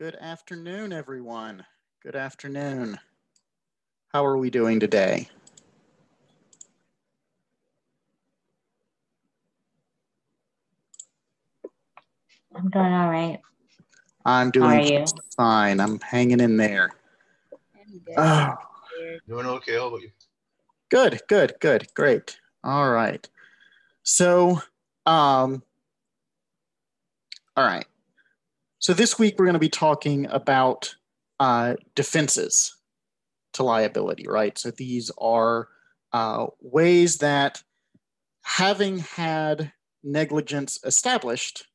Good afternoon, everyone. Good afternoon. How are we doing today? I'm doing all right. I'm doing fine. I'm hanging in there. Oh. Doing okay. How about you? Good. Great. All right. So, all right. So this week we're going to be talking about defenses to liability, right? So these are ways that having had negligence established,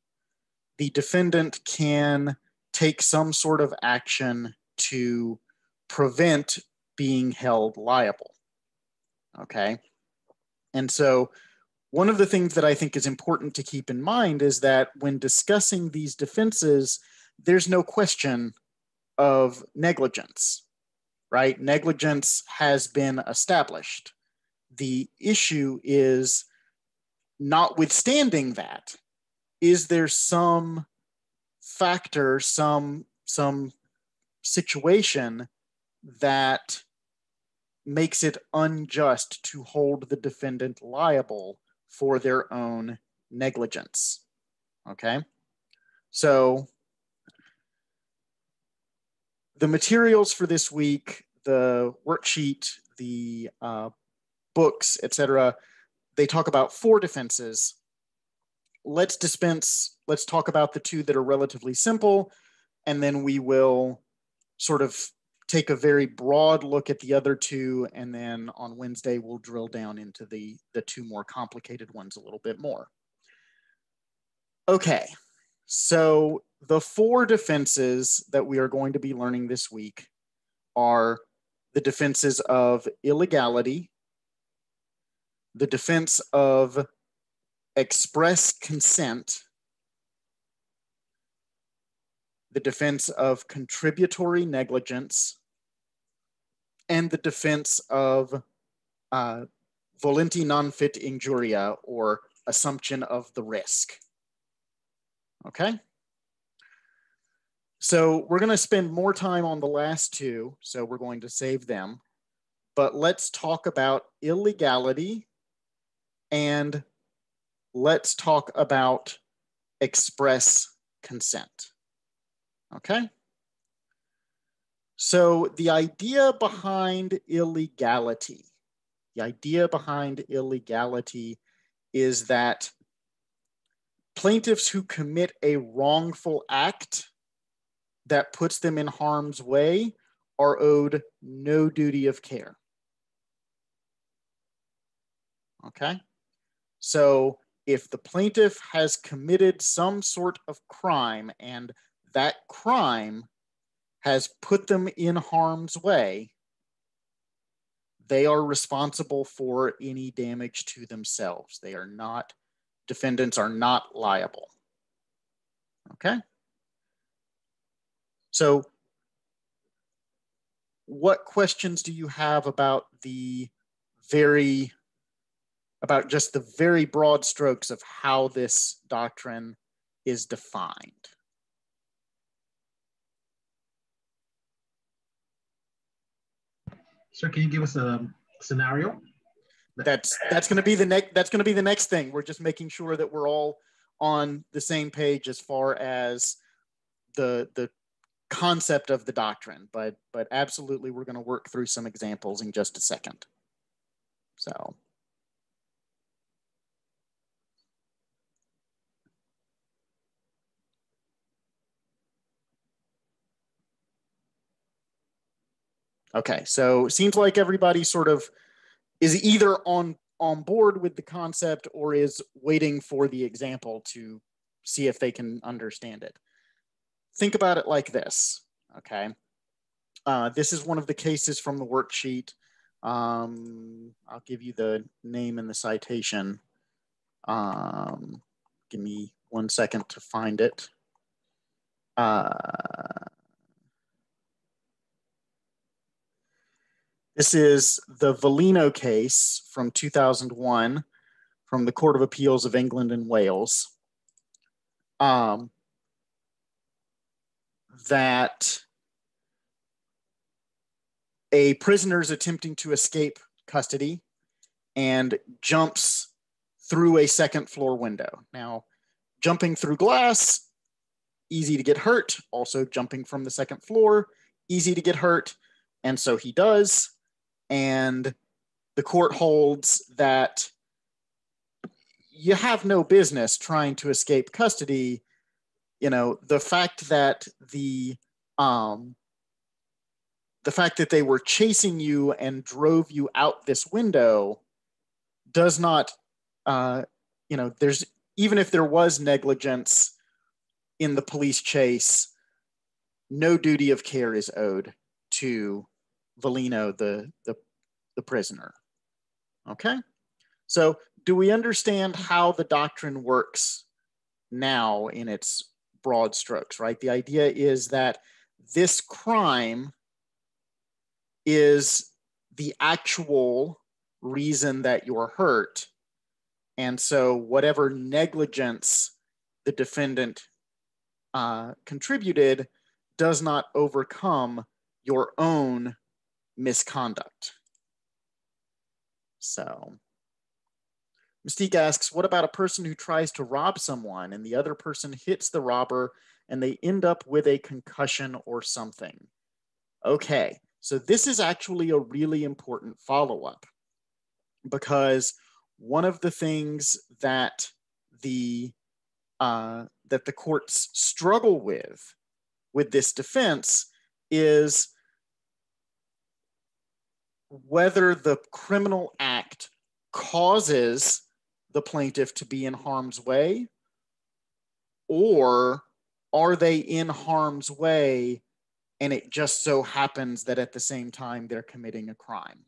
the defendant can take some sort of action to prevent being held liable. Okay. And so one of the things that I think is important to keep in mind is that when discussing these defenses, there's no question of negligence, right? Negligence has been established. The issue is, notwithstanding that, is there some factor, some situation that makes it unjust to hold the defendant liable for their own negligence? Okay? So the materials for this week, the worksheet, the books, etc., they talk about 4 defenses. Let's talk about the 2 that are relatively simple, and then we will sort of take a very broad look at the other 2, and then on Wednesday we'll drill down into the 2 more complicated ones a little bit more. Okay, so the 4 defenses that we are going to be learning this week are the defenses of illegality, the defense of express consent, the defense of contributory negligence, and the defense of volenti non fit injuria, or assumption of the risk. Okay? So we're going to spend more time on the last 2, so we're going to save them. But let's talk about illegality, and let's talk about express consent. Okay? So the idea behind illegality is that plaintiffs who commit a wrongful act that puts them in harm's way are owed no duty of care. Okay? So if the plaintiff has committed some sort of crime and that crime has put them in harm's way, they are responsible for any damage to themselves. Defendants are not liable. Okay? So what questions do you have about just the very broad strokes of how this doctrine is defined? Sir, can you give us a scenario? That's going to be the next thing. We're just making sure that we're all on the same page as far as the concept of the doctrine, but absolutely we're going to work through some examples in just a second. So okay, so it seems like everybody sort of is either on board with the concept or is waiting for the example to see if they can understand it. Think about it like this, okay? This is one of the cases from the worksheet. I'll give you the name and the citation. Give me 1 second to find it. This is the Volino case from 2001 from the Court of Appeals of England and Wales. that a prisoner is attempting to escape custody and jumps through a second floor window. Now, jumping through glass, easy to get hurt. Also, jumping from the second floor, easy to get hurt. And so he does. And the court holds that you have no business trying to escape custody. You know, the fact that they were chasing you and drove you out this window does not, there's, even if there was negligence in the police chase, no duty of care is owed to Valino, the prisoner. Okay, so do we understand how the doctrine works now in its broad strokes, right? The idea is that this crime is the actual reason that you're hurt. And so whatever negligence the defendant contributed does not overcome your own misconduct. So Mystique asks, what about a person who tries to rob someone and the other person hits the robber and they end up with a concussion or something? Okay, so this is actually a really important follow-up, because one of the things that the courts struggle with this defense is whether the criminal act causes the plaintiff to be in harm's way, or are they in harm's way and it just so happens that at the same time they're committing a crime.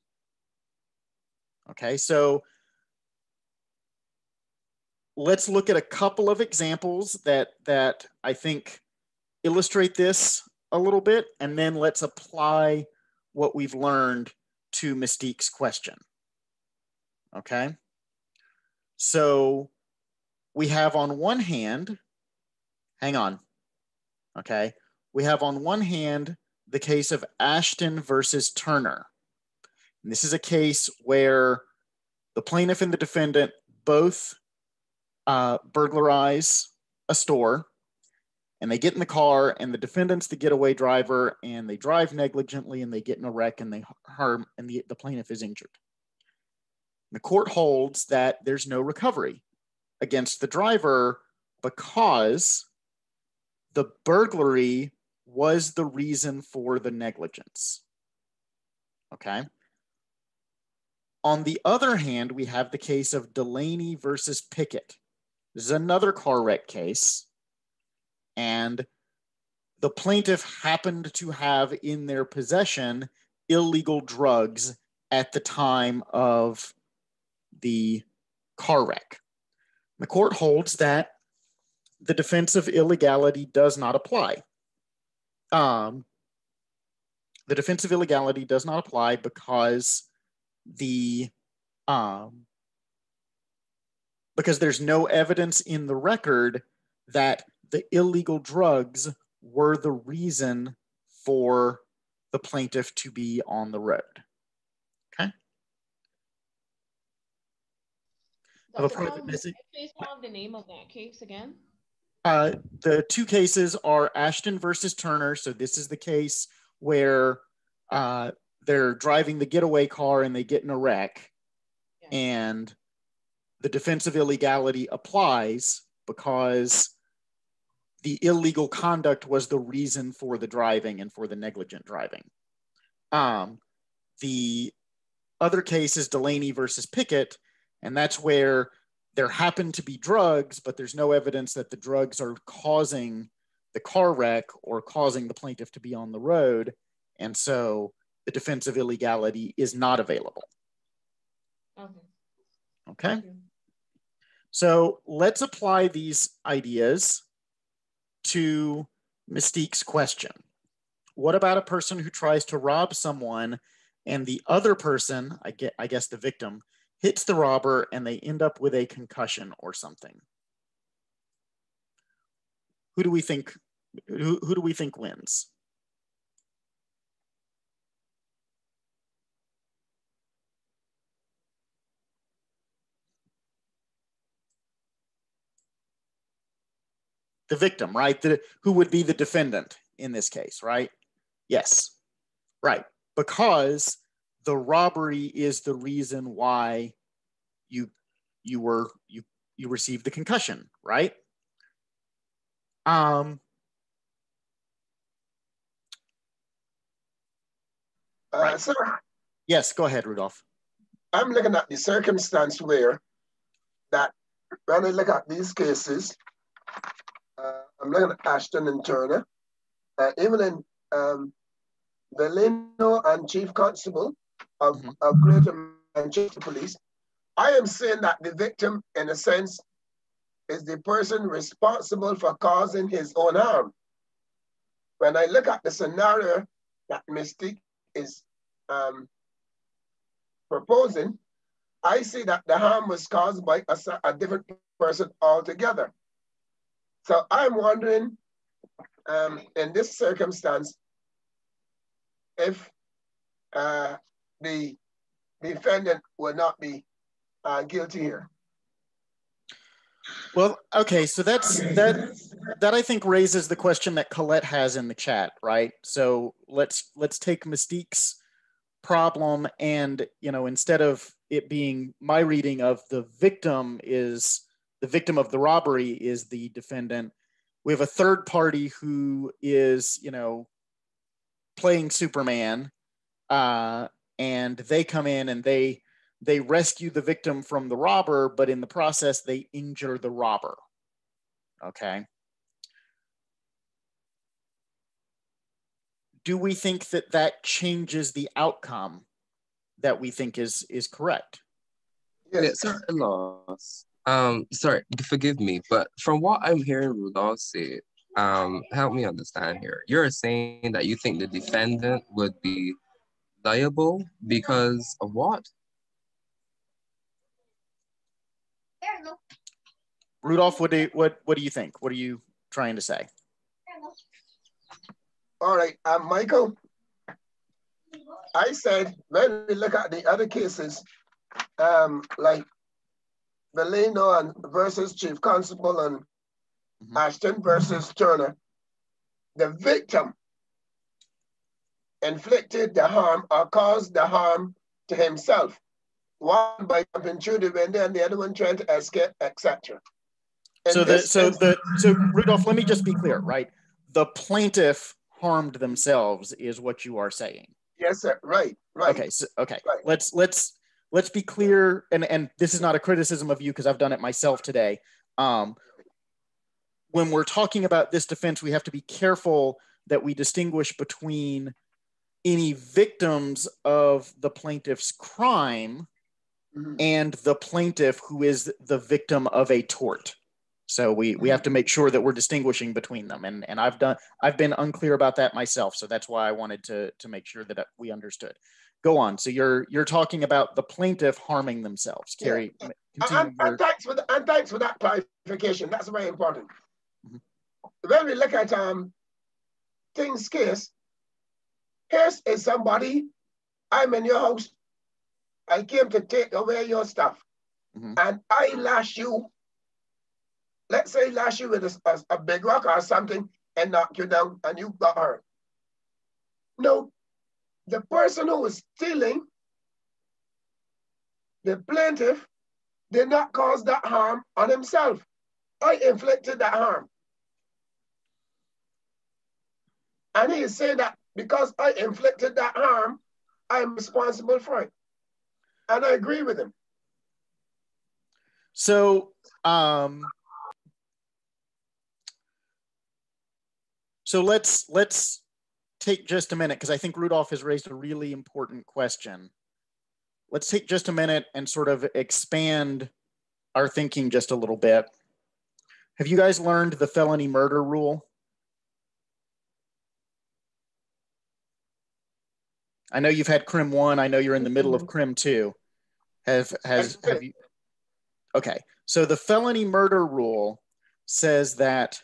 Okay, so let's look at a couple of examples that I think illustrate this a little bit, and then let's apply what we've learned to Mystique's question. Okay, so we have on one hand, hang on, okay, we have on one hand the case of Ashton versus Turner. And this is a case where the plaintiff and the defendant both burglarize a store, and they get in the car, and the defendant's the getaway driver, and they drive negligently, and they get in a wreck, and they harm, and the plaintiff is injured. The court holds that there's no recovery against the driver because the burglary was the reason for the negligence. Okay. On the other hand, we have the case of Delaney versus Pickett. This is another car wreck case, and the plaintiff happened to have in their possession illegal drugs at the time of the car wreck. The court holds that the defense of illegality does not apply. The defense of illegality does not apply because because there's no evidence in the record that the illegal drugs were the reason for the plaintiff to be on the road. Okay. Please spell the name of that case again. The two cases are Ashton versus Turner. So this is the case where they're driving the getaway car and they get in a wreck, and the defense of illegality applies because the illegal conduct was the reason for the driving and for the negligent driving. The other case is Delaney versus Pickett, and that's where there happen to be drugs, but there's no evidence that the drugs are causing the car wreck or causing the plaintiff to be on the road. And so the defense of illegality is not available. Okay. So let's apply these ideas to Mystique's question. What about a person who tries to rob someone and the other person, I guess the victim, hits the robber and they end up with a concussion or something? Who do we think Who do we think wins? The victim, right? Who would be the defendant in this case, right? Yes, right. Because the robbery is the reason why you received the concussion, right? Right. Sir, Yes, go ahead, Rudolph. I'm looking at the circumstance where that when I look at these cases, I'm looking at Ashton and Turner, even in Valeno and Chief Constable of Greater Manchester Police, I am saying that the victim, in a sense, is the person responsible for causing his own harm. When I look at the scenario that Mystique is proposing, I see that the harm was caused by a different person altogether. So I'm wondering, in this circumstance, if the defendant would not be guilty here. Well, okay, so that I think raises the question that Colette has in the chat, right? So let's take Mystique's problem, and instead of it being my reading of the victim of the robbery is the defendant, we have a third party who is playing Superman, and they come in and they rescue the victim from the robber, but in the process they injure the robber. Okay. Do we think that changes the outcome that we think is correct? Yes. Yeah, sir, sorry, forgive me, but from what I'm hearing Rudolph say, help me understand here. You're saying that you think the defendant would be liable because of what? Rudolph, what do you think? What are you trying to say? All right, Michael, I said when we look at the other cases, like Valeno and versus Chief Constable and Ashton versus Turner, the victim inflicted the harm or caused the harm to himself. One by jumping through the window and the other one trying to escape, etc. So Rudolph, let me just be clear, right? The plaintiff harmed themselves is what you are saying. Yes, sir. Right. Okay. Right. Let's be clear, and this is not a criticism of you because I've done it myself today. When we're talking about this defense, we have to be careful that we distinguish between any victims of the plaintiff's crime and the plaintiff who is the victim of a tort. So we have to make sure that we're distinguishing between them. And I've been unclear about that myself. So that's why I wanted to make sure that we understood. Go on. So you're talking about the plaintiff harming themselves. Carrie, and thanks for that clarification. That's very important. When we look at Thing's case, here's somebody, I'm in your house, I came to take away your stuff, and I lash you. Let's say lash you with a big rock or something and knock you down and you got hurt. No, the person who was stealing, the plaintiff, did not cause that harm on himself. I inflicted that harm. And he is saying that because I inflicted that harm, I'm responsible for it. And I agree with him. So, so let's take just a minute, because I think Rudolph has raised a really important question. Let's take just a minute and sort of expand our thinking just a little bit. Have you guys learned the felony murder rule? I know you've had Crim 1. I know you're in the middle of Crim 2. Have you? Okay. So the felony murder rule says that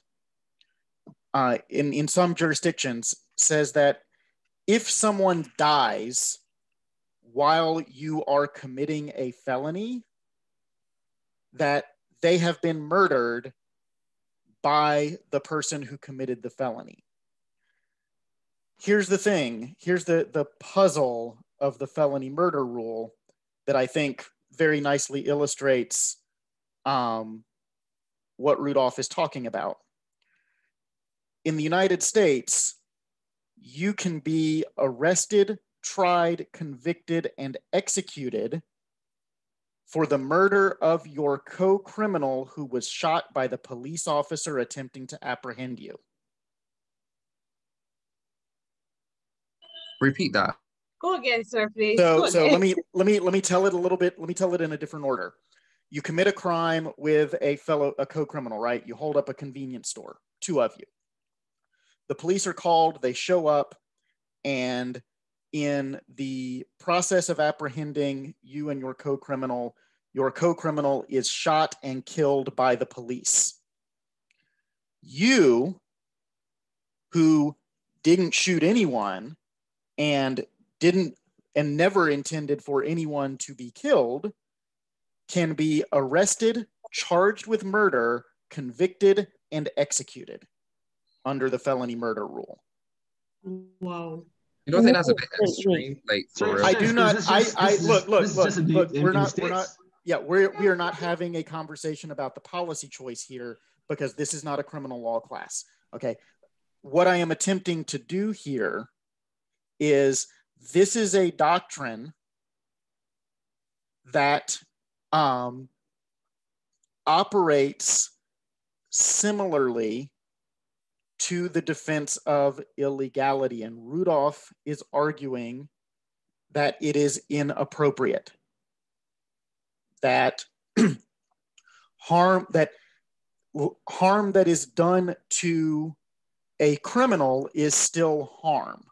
in some jurisdictions says that if someone dies while you are committing a felony, that they have been murdered by the person who committed the felony. Here's the thing, here's the puzzle of the felony murder rule that I think very nicely illustrates what Rudolph is talking about. In the United States, you can be arrested, tried, convicted, and executed for the murder of your co-criminal who was shot by the police officer attempting to apprehend you. Repeat that. Go again, sir, please. So let me tell it a little bit. Let me tell it in a different order. You commit a crime with a co-criminal, right? You hold up a convenience store, two of you. The police are called, they show up, and in the process of apprehending you and your co-criminal is shot and killed by the police. You, who didn't shoot anyone and never intended for anyone to be killed, can be arrested, charged with murder, convicted, and executed under the felony murder rule. Wow. You don't think that's a bit extreme? Like, for real? I do not. Look. We're not. Yeah, we are not having a conversation about the policy choice here because this is not a criminal law class. Okay, what I am attempting to do here is this is a doctrine that operates similarly to the defense of illegality, and Rudolph is arguing that it is inappropriate, that harm that is done to a criminal is still harm,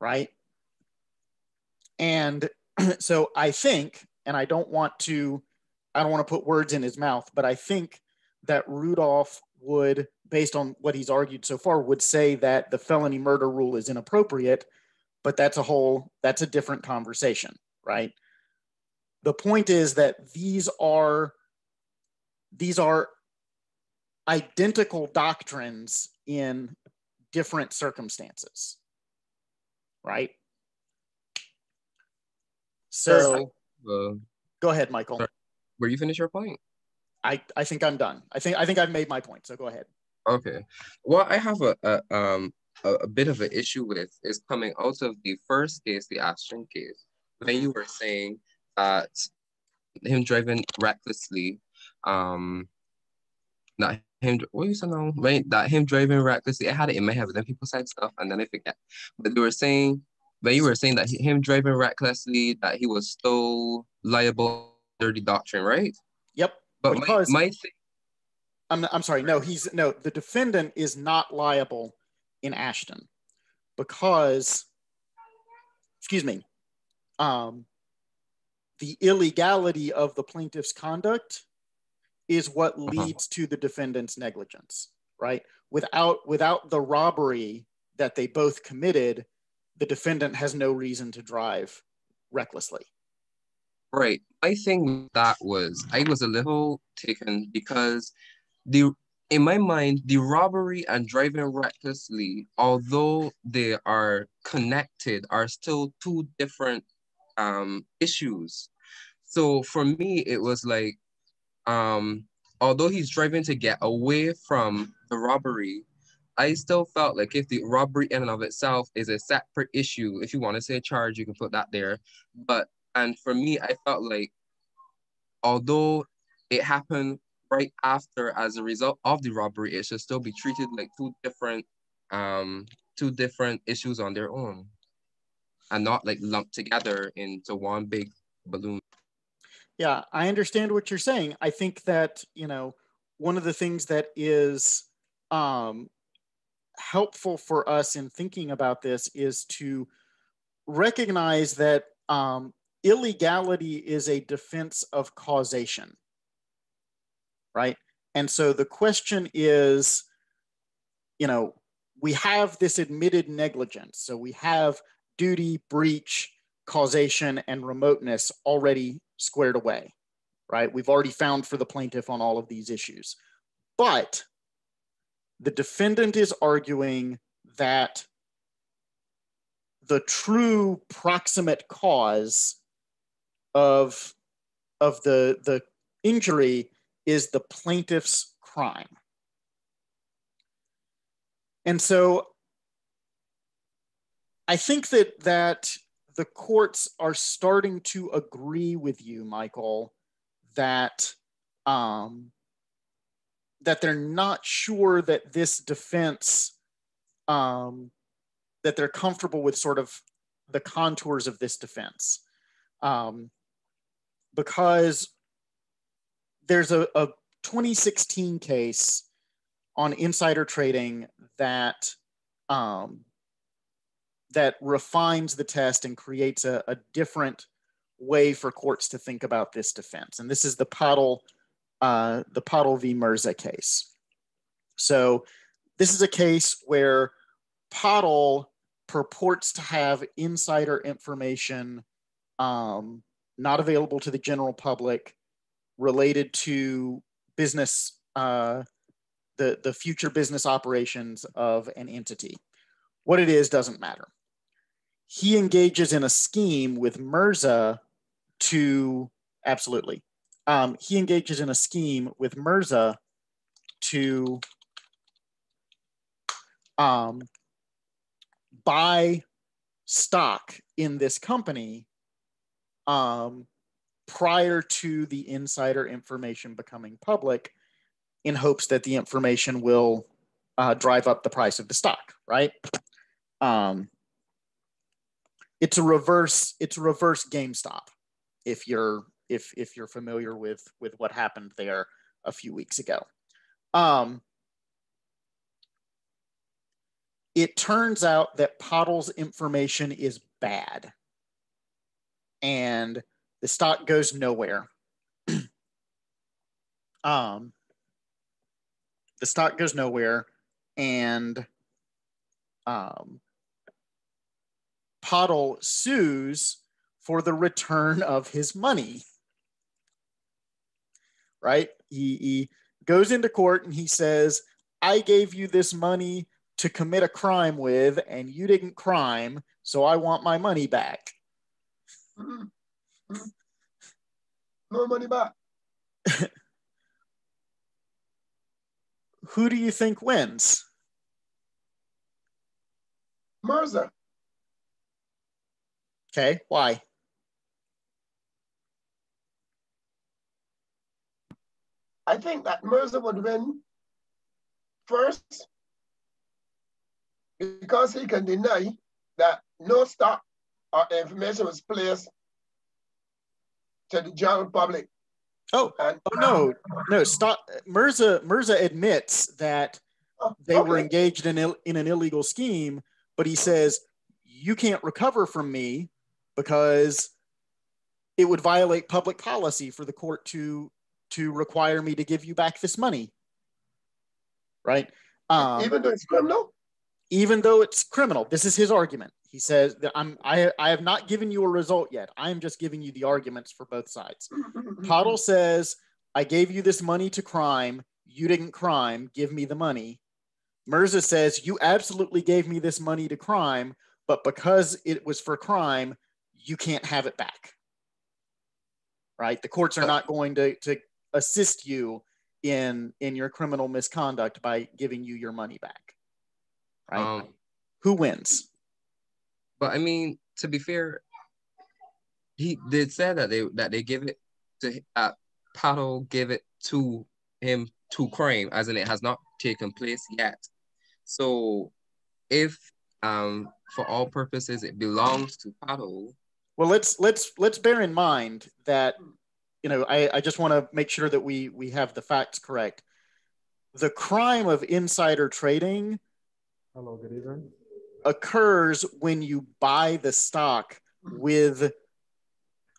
right? And so I think, and I don't want to put words in his mouth, but I think that Rudolph would, based on what he's argued so far, would say that the felony murder rule is inappropriate, but that's a different conversation, right? The point is that these are identical doctrines in different circumstances, right? So go ahead, Michael. Sorry. Were you finish your point? I think I'm done. I think I've made my point. So go ahead. Okay. What I have a bit of an issue with is coming out of the first case, the Ashton case, when you were saying that him driving recklessly, that him driving recklessly. I had it in my head, but then people said stuff and then I forget. But you were saying that him driving recklessly, that he was still liable under the doctrine, right? Yep. But because my thing. I'm sorry. No, the defendant is not liable in Ashton because, excuse me, the illegality of the plaintiff's conduct is what leads to the defendant's negligence, right? Without the robbery that they both committed, the defendant has no reason to drive recklessly. Right. I think I was a little taken because in my mind, the robbery and driving recklessly, although they are connected, are still two different issues. So for me, it was like, although he's driving to get away from the robbery, I still felt like if the robbery in and of itself is a separate issue, if you want to say charge, you can put that there. And for me, I felt like, although it happened right after as a result of the robbery, it should still be treated like two different issues on their own and not like lumped together into one big balloon. Yeah, I understand what you're saying. I think that, one of the things that is helpful for us in thinking about this is to recognize that illegality is a defense of causation, right? And so the question is, we have this admitted negligence. So we have duty, breach, causation, and remoteness already squared away, right? We've already found for the plaintiff on all of these issues. But the defendant is arguing that the true proximate cause of the injury is the plaintiff's crime. And so I think that the courts are starting to agree with you, Michael, that that they're not sure that this defense, that they're comfortable with sort of the contours of this defense. Because there's a 2016 case on insider trading that that refines the test and creates a different way for courts to think about this defense. And this is the Pottle v. Mirza case. So this is a case where Pottle purports to have insider information not available to the general public related to business, the future business operations of an entity. What it is doesn't matter. He engages in a scheme with Mirza to, absolutely. He engages in a scheme with Mirza to buy stock in this company prior to the insider information becoming public, in hopes that the information will drive up the price of the stock, right? It's a reverse GameStop, if you're familiar with what happened there a few weeks ago. It turns out that Pottle's information is bad, and the stock goes nowhere. The stock goes nowhere, and Pottle sues for the return of his money, right? He goes into court and he says, I gave you this money to commit a crime with, and you didn't crime, so I want my money back. No money back. Who do you think wins? Mirza. Okay, why? I think that Mirza would win first because he can deny that no stock or information was placed to the general public. No. Stop. Mirza admits that they were engaged in an illegal scheme, but he says, you can't recover from me because it would violate public policy for the court to require me to give you back this money, right? Even though it's criminal? Even though it's criminal. This is his argument. He says that I have not given you a result yet. I'm just giving you the arguments for both sides. Pottle says, I gave you this money to crime. You didn't crime. Give me the money. Mirza says, you absolutely gave me this money to crime, but because it was for crime, you can't have it back. Right? The courts are not going to assist you in your criminal misconduct by giving you your money back. Right? Who wins? But I mean, to be fair, he did say that they give it to Pottle, give it to him to crime, as in it has not taken place yet. So if for all purposes it belongs to Pottle. Well, let's bear in mind that, I just want to make sure that we have the facts correct. The crime of insider trading, hello, good evening, occurs when you buy the stock with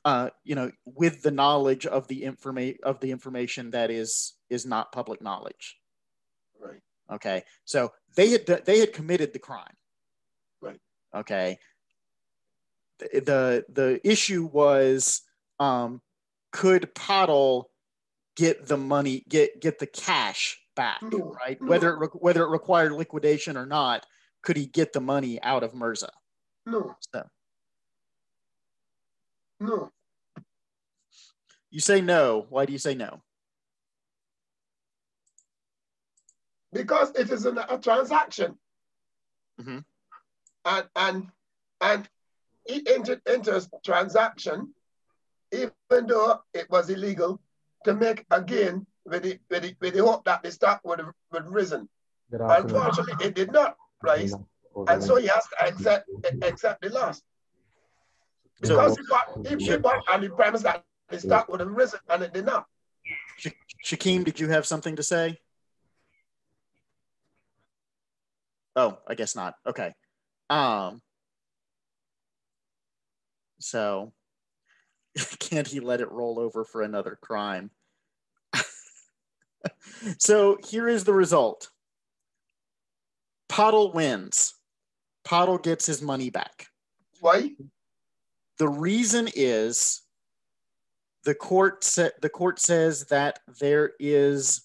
with the knowledge of the information that is not public knowledge. Right. Okay, so they had committed the crime. Right. Okay. The issue was, could Pottle get the money, get the cash back, No, right? no. Whether it required liquidation or not, could he get the money out of Mirza? No. So, No. you say no. Why do you say no? Because it is a transaction. Mm-hmm. And he entered into a transaction, even though it was illegal, to make a gain with the hope that the stock would risen. Unfortunately, it did not rise, and so he has to accept the loss. Because he bought on the premise that the stock would have risen, and it did not. Shakeem, did you have something to say? Oh, I guess not. Okay. So can't he let it roll over for another crime? So here is the result. Pottle wins. Pottle gets his money back. Why? The reason is the court says that there is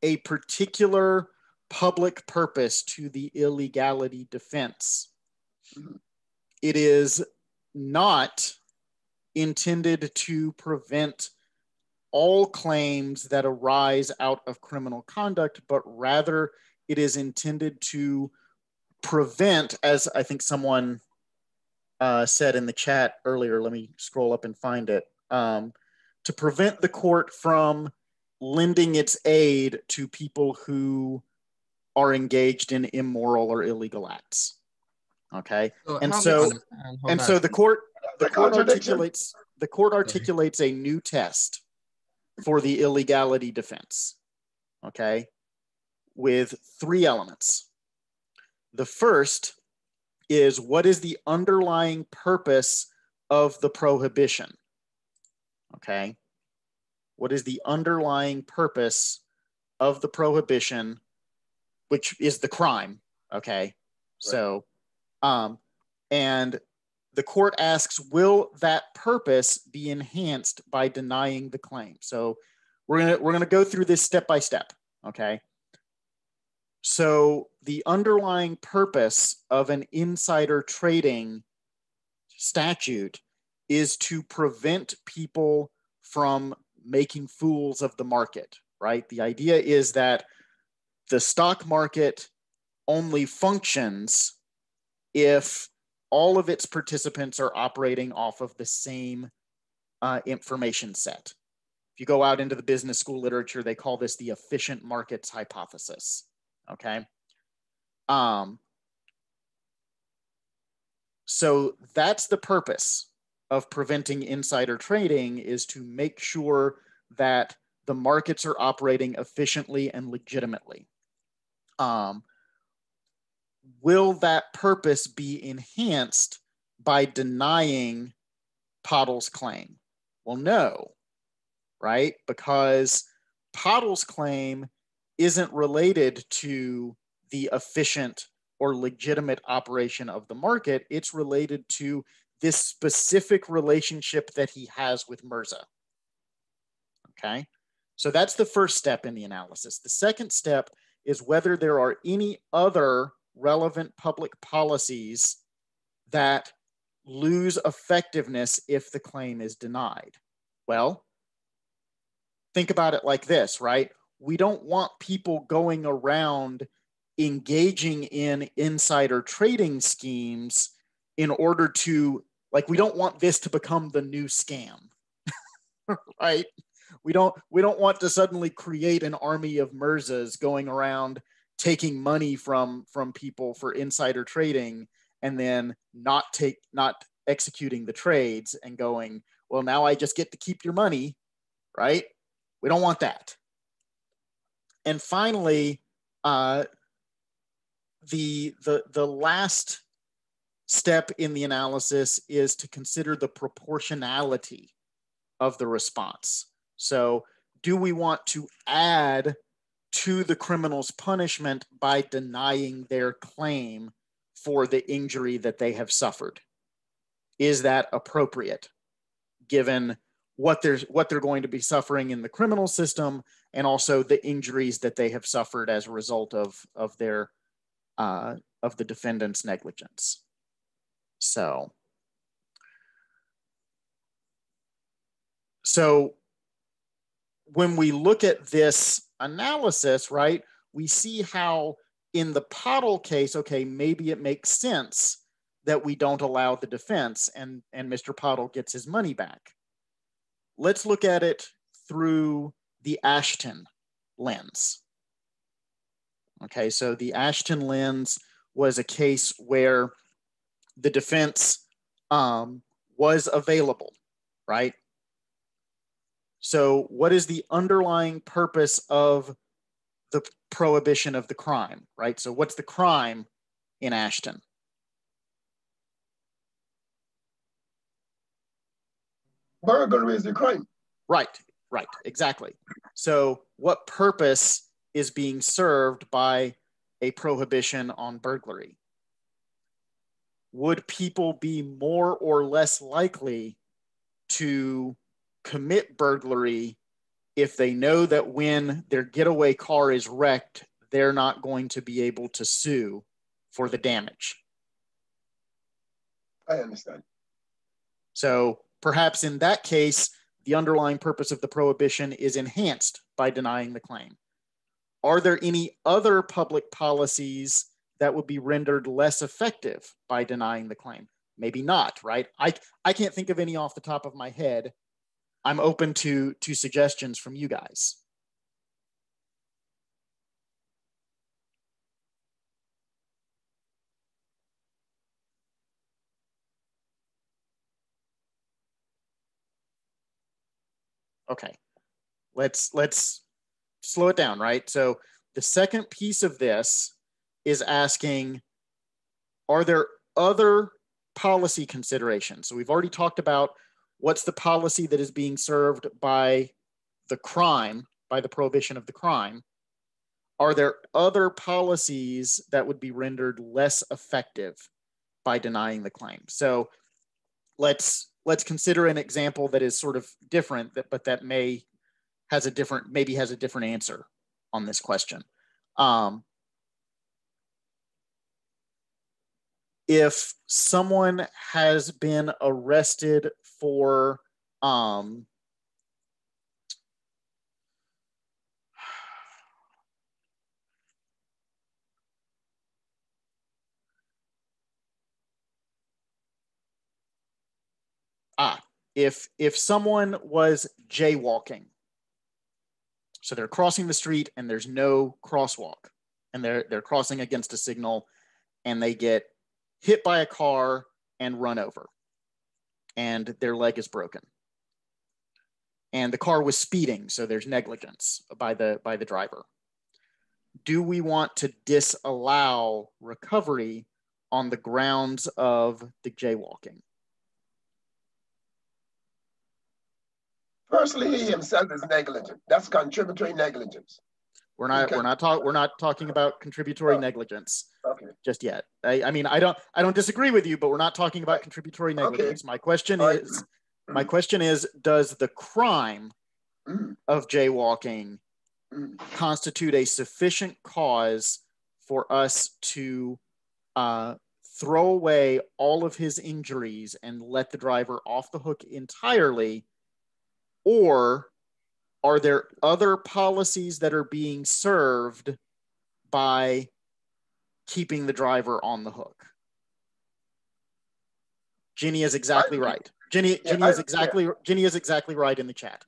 a particular public purpose to the illegality defense. It is not intended to prevent all claims that arise out of criminal conduct, but rather it is intended to prevent, as I think someone said in the chat earlier, let me scroll up and find it, to prevent the court from lending its aid to people who are engaged in immoral or illegal acts. Okay, so the court articulates a new test for the illegality defense. Okay, with 3 elements. The first is, what is the underlying purpose of the prohibition? Okay, what is the underlying purpose of the prohibition, which is the crime? Okay, right. So, and the court asks, will that purpose be enhanced by denying the claim? So we're gonna go through this step by step. Okay. So the underlying purpose of an insider trading statute is to prevent people from making fools of the market, right? The idea is that the stock market only functions if all of its participants are operating off of the same information set. If you go out into the business school literature, they call this the efficient markets hypothesis. Okay. So that's the purpose of preventing insider trading, is to make sure that the markets are operating efficiently and legitimately. Will that purpose be enhanced by denying Pottle's claim? Well, no, right? Because Pottle's claim isn't related to the efficient or legitimate operation of the market. It's related to this specific relationship that he has with Mirza. Okay, so that's the first step in the analysis. The second step is whether there are any other relevant public policies that lose effectiveness if the claim is denied. Well, think about it like this, right? We don't want people going around engaging in insider trading schemes in order to, like, we don't want this to become the new scam, right? We don't want to suddenly create an army of Mirzas going around taking money from people for insider trading and then not executing the trades and going, well, now I just get to keep your money, right? We don't want that. And finally, the last step in the analysis is to consider the proportionality of the response. So do we want to add to the criminal's punishment by denying their claim for the injury that they have suffered. Is that appropriate, given what they're going to be suffering in the criminal system, and also the injuries that they have suffered as a result of the defendant's negligence? So when we look at this analysis, right, we see how in the Pottle case, okay, maybe it makes sense that we don't allow the defense and Mr. Pottle gets his money back. Let's look at it through the Ashton lens. Okay, so the Ashton lens was a case where the defense was available, right? So what is the underlying purpose of the prohibition of the crime, right? So what's the crime in Ashton? Burglary is the crime. Right, exactly. So what purpose is being served by a prohibition on burglary? Would people be more or less likely to commit burglary if they know that when their getaway car is wrecked, they're not going to be able to sue for the damage? I understand. So perhaps in that case, the underlying purpose of the prohibition is enhanced by denying the claim. Are there any other public policies that would be rendered less effective by denying the claim? Maybe not, right? I can't think of any off the top of my head. I'm open to suggestions from you guys. Okay, let's slow it down, right? So the second piece of this is asking, are there other policy considerations? So we've already talked about what's the policy that is being served by the crime, by the prohibition of the crime. Are there other policies that would be rendered less effective by denying the claim? So let's consider an example that is sort of different, but that maybe has a different answer on this question. If someone has been arrested for if someone was jaywalking, so they're crossing the street and there's no crosswalk, and they're crossing against a signal, and they get hit by a car and run over, and their leg is broken, and the car was speeding, so there's negligence by the driver. Do we want to disallow recovery on the grounds of the jaywalking? Personally, he himself is negligent. That's contributory negligence. We're not talking about contributory negligence just yet. I mean, I don't disagree with you, but we're not talking about contributory negligence. My question is, does the crime of jaywalking constitute a sufficient cause for us to throw away all of his injuries and let the driver off the hook entirely? Or are there other policies that are being served by keeping the driver on the hook? Ginny is exactly right. Ginny is exactly right in the chat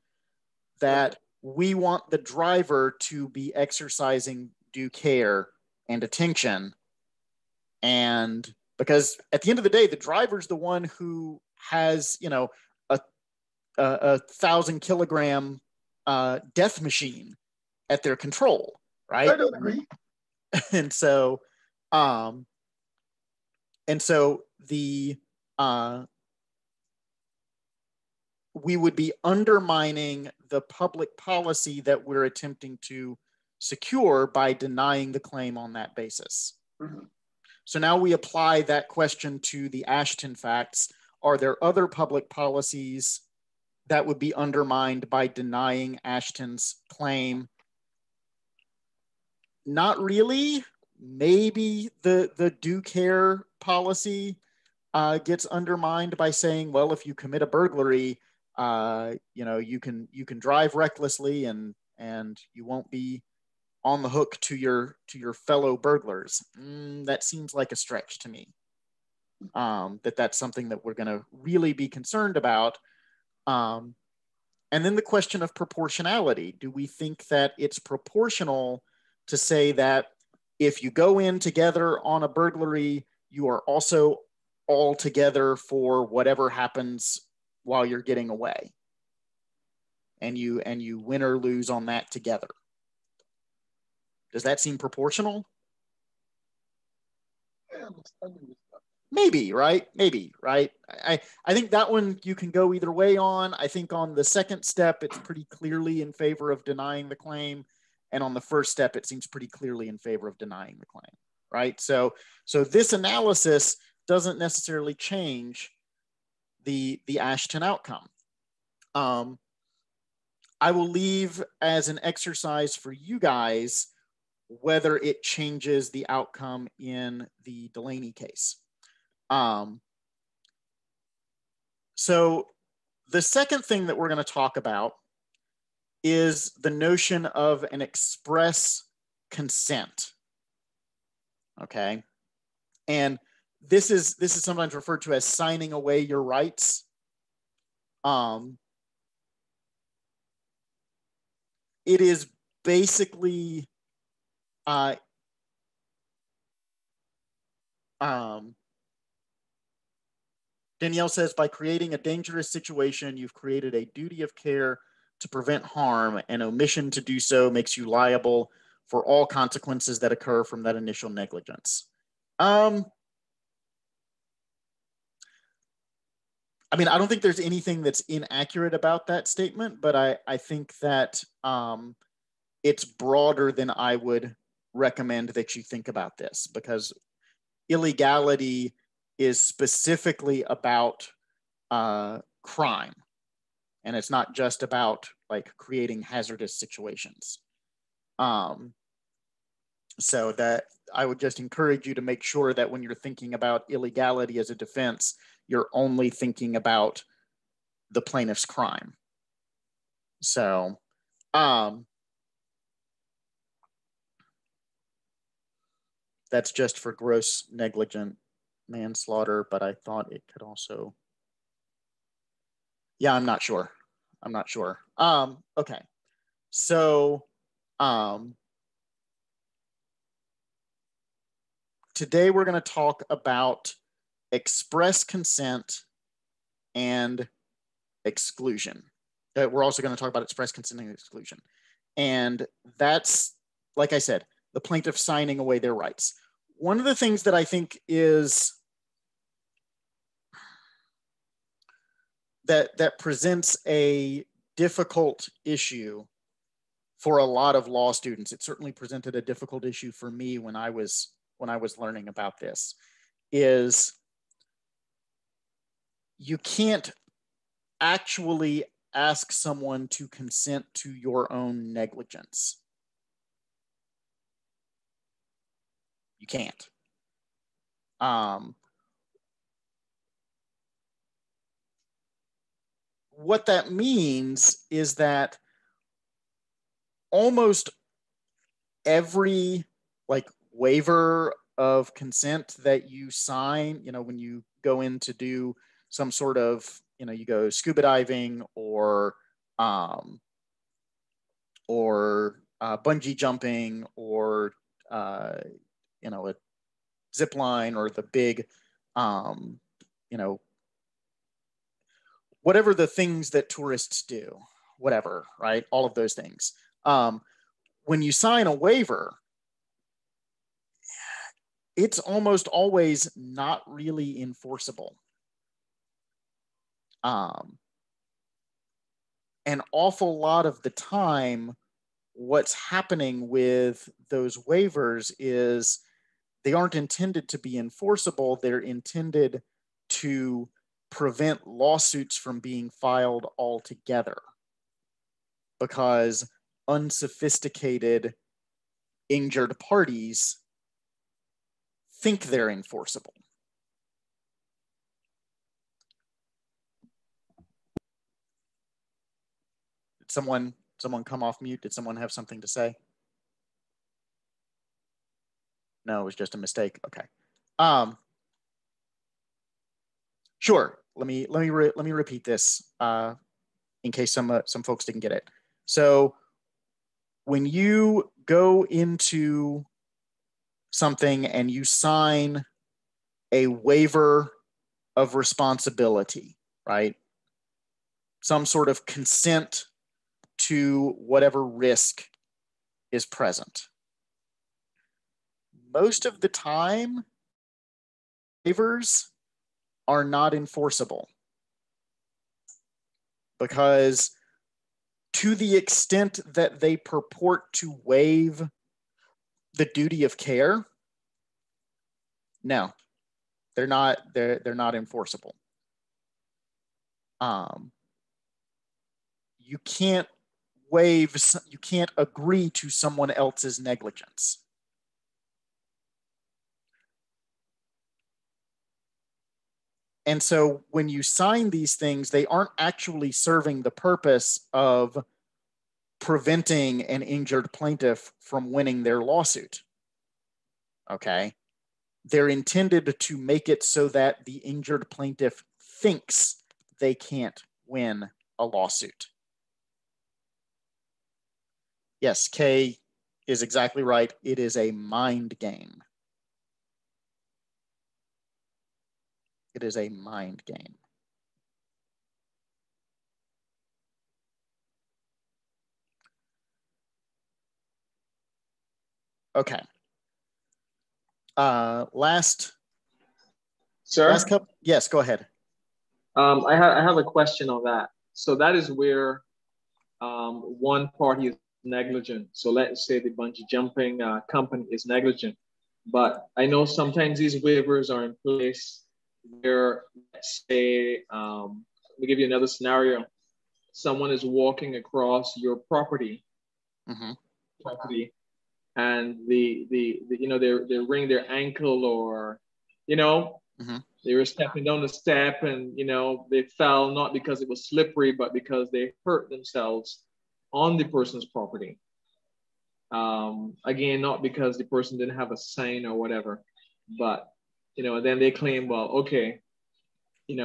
that we want the driver to be exercising due care and attention, and because at the end of the day, the driver's the one who has, a 1,000-kilogram death machine at their control, right? I don't agree. And so we would be undermining the public policy that we're attempting to secure by denying the claim on that basis. Mhm. So now we apply that question to the Ashton facts. Are there other public policies that would be undermined by denying Ashton's claim? Not really. Maybe the do care policy gets undermined by saying, well, if you commit a burglary, you can drive recklessly and you won't be on the hook to your fellow burglars. That seems like a stretch to me. That's something that we're going to really be concerned about. And then the question of proportionality. Do we think that it's proportional to say that if you go in together on a burglary, you are also all together for whatever happens while you're getting away, and you win or lose on that together? Does that seem proportional? Maybe, right? Maybe, right? I think that one you can go either way on. I think on the second step, it's pretty clearly in favor of denying the claim. And on the first step, it seems pretty clearly in favor of denying the claim, right? So this analysis doesn't necessarily change the Ashton outcome. I will leave as an exercise for you guys whether it changes the outcome in the Delaney case. So the second thing that we're going to talk about is the notion of an express consent. Okay, and this is sometimes referred to as signing away your rights. It is basically Danielle says, by creating a dangerous situation, you've created a duty of care to prevent harm, and omission to do so makes you liable for all consequences that occur from that initial negligence. I mean, I don't think there's anything that's inaccurate about that statement, but I think that it's broader than I would recommend that you think about this, because illegality is specifically about crime. And it's not just about like creating hazardous situations. So that I would just encourage you to make sure that when you're thinking about illegality as a defense, you're only thinking about the plaintiff's crime. So, that's just for gross negligent manslaughter, but I thought it could also, yeah, I'm not sure. Okay, so today we're going to talk about express consent and exclusion. We're also going to talk about express consent and exclusion. And that's, like I said, the plaintiff signing away their rights. One of the things that I think is that presents a difficult issue for a lot of law students. It certainly presented a difficult issue for me when I was learning about this, is you can't actually ask someone to consent to your own negligence. You can't. What that means is that almost every waiver of consent that you sign, when you go in to do some sort of, you go scuba diving or bungee jumping or a zip line or the big, whatever the things that tourists do, whatever, right? All of those things. When you sign a waiver, it's almost always not really enforceable. An awful lot of the time, what's happening with those waivers is they aren't intended to be enforceable. They're intended to prevent lawsuits from being filed altogether, because unsophisticated injured parties think they're enforceable. Did someone come off mute? Did someone have something to say? No, it was just a mistake. Okay. Sure. Let me repeat this in case some folks didn't get it. So when you go into something and you sign a waiver of responsibility, right? Some sort of consent to whatever risk is present. Most of the time, waivers are not enforceable, because to the extent that they purport to waive the duty of care, no, they're not enforceable. You can't agree to someone else's negligence. And so when you sign these things, they aren't actually serving the purpose of preventing an injured plaintiff from winning their lawsuit. Okay? They're intended to make it so that the injured plaintiff thinks they can't win a lawsuit. Yes, Kay is exactly right. It is a mind game. It is a mind game. Okay. Last couple. Yes, go ahead. I have a question on that. So that is where one party is negligent. So let's say the bungee jumping company is negligent. But I know sometimes these waivers are in place where, let's say, let me give you another scenario. Someone is walking across your property, and they wring their ankle, or they were stepping down the step, and they fell not because it was slippery, but because they hurt themselves on the person's property. Again, not because the person didn't have a sign or whatever, but and then they claim, well, okay, I'm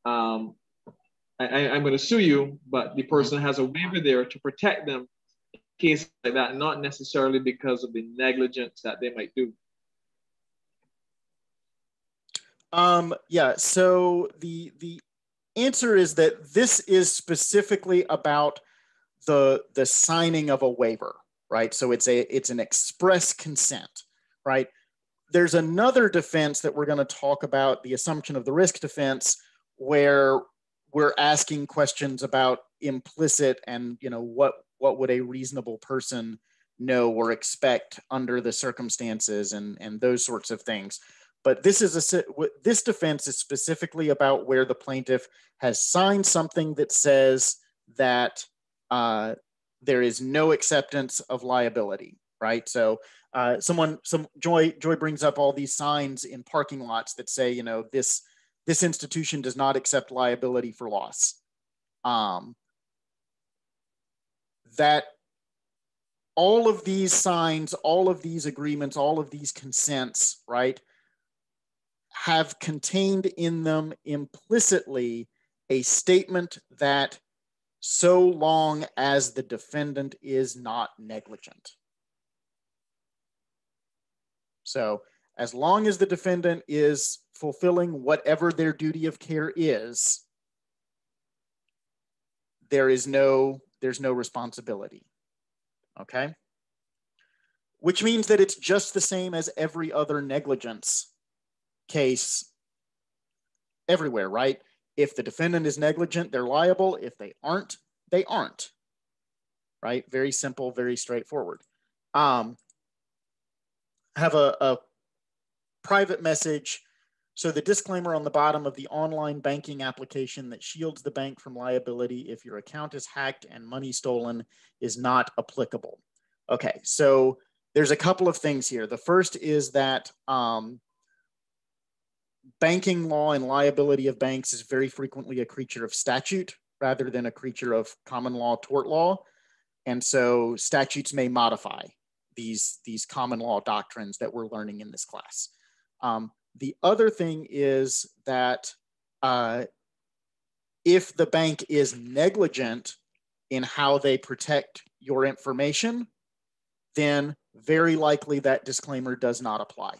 going to sue you, but the person has a waiver there to protect them in cases like that, not necessarily because of the negligence that they might do. Yeah, so the answer is that this is specifically about the signing of a waiver, right? So it's an express consent, right? There's another defense that we're going to talk about, the assumption of the risk defense, where we're asking questions about implicit and what would a reasonable person know or expect under the circumstances and those sorts of things. But this defense is specifically about where the plaintiff has signed something that says that there is no acceptance of liability, right? So Joy brings up all these signs in parking lots that say, this institution does not accept liability for loss. That all of these signs, all of these agreements, all of these consents, right, have contained in them implicitly a statement that so long as the defendant is not negligent. So as long as the defendant is fulfilling whatever their duty of care is, there's no responsibility, okay? Which means that it's just the same as every other negligence case everywhere, right? If the defendant is negligent, they're liable. If they aren't, they aren't, right? Very simple, very straightforward. Have a private message. So the disclaimer on the bottom of the online banking application that shields the bank from liability if your account is hacked and money stolen is not applicable. Okay, so there's a couple of things here. The first is that banking law and liability of banks is very frequently a creature of statute rather than a creature of common law, tort law. And so statutes may modify these common law doctrines that we're learning in this class. The other thing is that if the bank is negligent in how they protect your information, then very likely that disclaimer does not apply.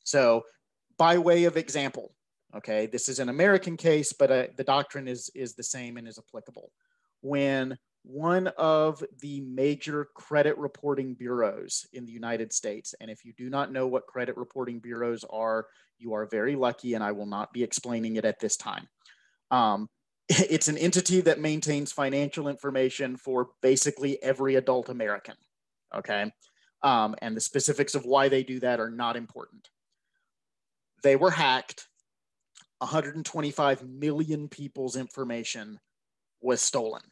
So by way of example, okay, this is an American case, but the doctrine is the same and is applicable. When one of the major credit reporting bureaus in the United States, and if you do not know what credit reporting bureaus are, you are very lucky, and I will not be explaining it at this time. It's an entity that maintains financial information for basically every adult American, okay? And the specifics of why they do that are not important. They were hacked. 125 million people's information was stolen.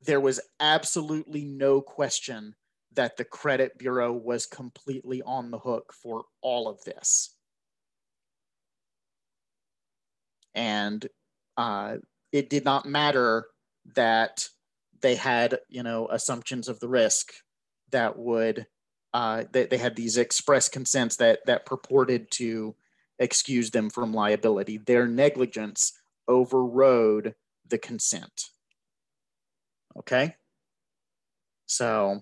There was absolutely no question that the credit bureau was completely on the hook for all of this. And it did not matter that they had, assumptions of the risk that would, they had these express consents that purported to excuse them from liability. Their negligence overrode the consent. Okay? So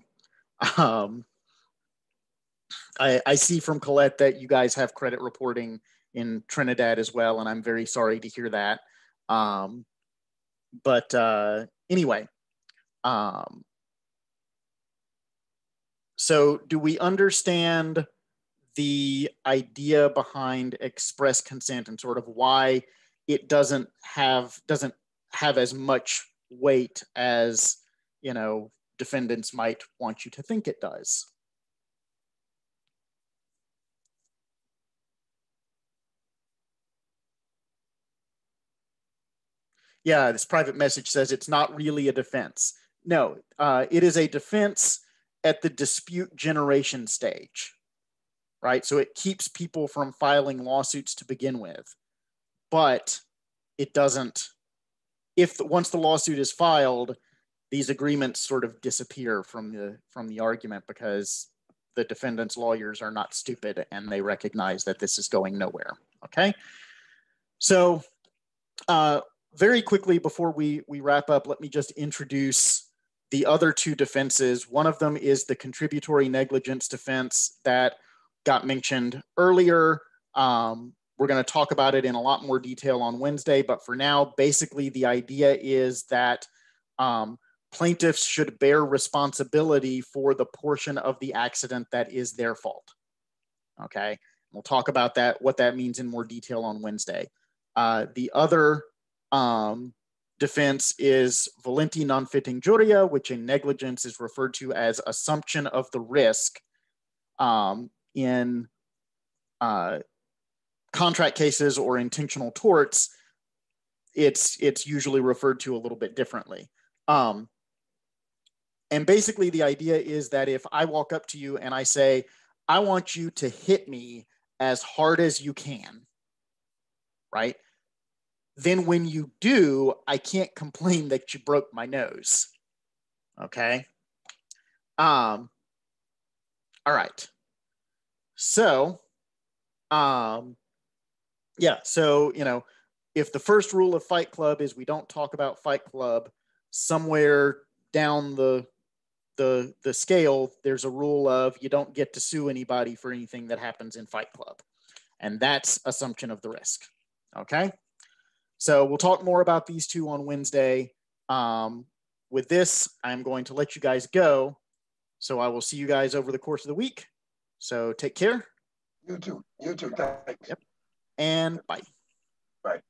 I see from Colette that you guys have credit reporting in Trinidad as well, and I'm very sorry to hear that. Anyway, so do we understand the idea behind express consent and sort of why it doesn't have as much weight as, defendants might want you to think it does? Yeah, this private message says it's not really a defense. No, it is a defense at the dispute generation stage, right? So it keeps people from filing lawsuits to begin with, but it doesn't, once the lawsuit is filed, these agreements sort of disappear from the argument because the defendant's lawyers are not stupid and they recognize that this is going nowhere, okay? So very quickly before we wrap up, let me just introduce the other two defenses. One of them is the contributory negligence defense that got mentioned earlier. We're going to talk about it in a lot more detail on Wednesday, but for now, basically the idea is that plaintiffs should bear responsibility for the portion of the accident that is their fault. Okay, we'll talk about that, what that means in more detail on Wednesday. The other defense is volenti non fit injuria, which in negligence is referred to as assumption of the risk. In contract cases or intentional torts, it's usually referred to a little bit differently. And basically the idea is that if I walk up to you and I say, I want you to hit me as hard as you can, right? Then when you do, I can't complain that you broke my nose, okay? All right. So, yeah, so, if the first rule of Fight Club is we don't talk about Fight Club, somewhere down the scale, there's a rule of you don't get to sue anybody for anything that happens in Fight Club. And that's assumption of the risk, okay? So we'll talk more about these two on Wednesday. With this, I'm going to let you guys go. So I will see you guys over the course of the week. So take care. You too. You too. Thanks. Yep. And bye. Bye.